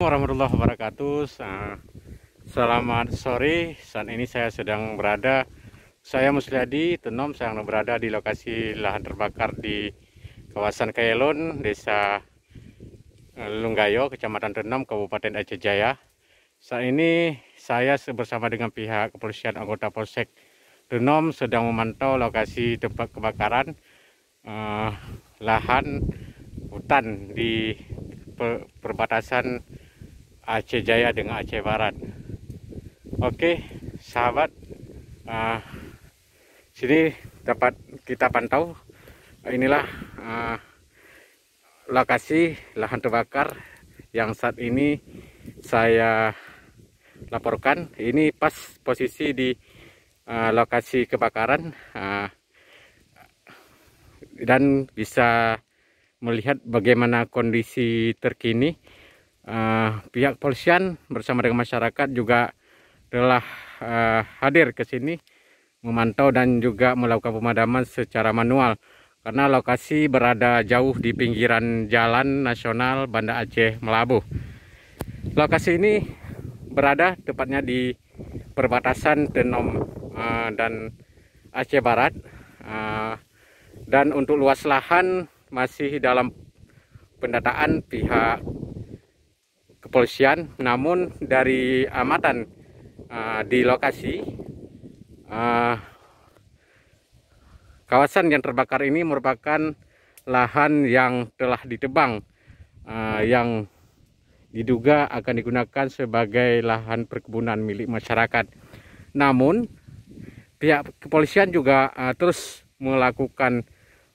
Warahmatullahi wabarakatuh. Selamat sore. Saat ini saya sedang berada, saya Musliadi Tenom, sedang berada di lokasi lahan terbakar di kawasan Kayelon, Desa Lunggayo, Kecamatan Tenom, Kabupaten Aceh Jaya. Saat ini saya bersama dengan pihak kepolisian anggota Polsek Tenom sedang memantau lokasi tempat kebakaran lahan hutan di perbatasan Aceh Jaya dengan Aceh Barat. Oke, sahabat, sini dapat kita pantau. Inilah lokasi lahan terbakar yang saat ini saya laporkan. Ini pas posisi di lokasi kebakaran dan bisa melihat bagaimana kondisi terkini. Pihak polisian bersama dengan masyarakat juga telah hadir ke sini memantau dan juga melakukan pemadaman secara manual karena lokasi berada jauh di pinggiran jalan nasional Banda Aceh Melabuh. Lokasi ini berada tepatnya di perbatasan Tenom dan Aceh Barat, dan untuk luas lahan masih dalam pendataan pihak kepolisian, namun dari amatan di lokasi kawasan yang terbakar ini merupakan lahan yang telah ditebang, yang diduga akan digunakan sebagai lahan perkebunan milik masyarakat. Namun pihak kepolisian juga terus melakukan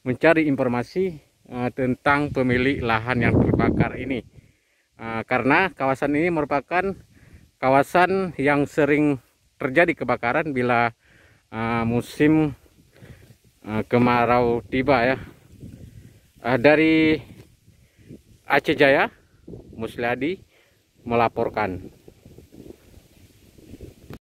mencari informasi tentang pemilik lahan yang terbakar ini. Karena kawasan ini merupakan kawasan yang sering terjadi kebakaran bila musim kemarau tiba ya. Dari Aceh Jaya, Musliadi melaporkan.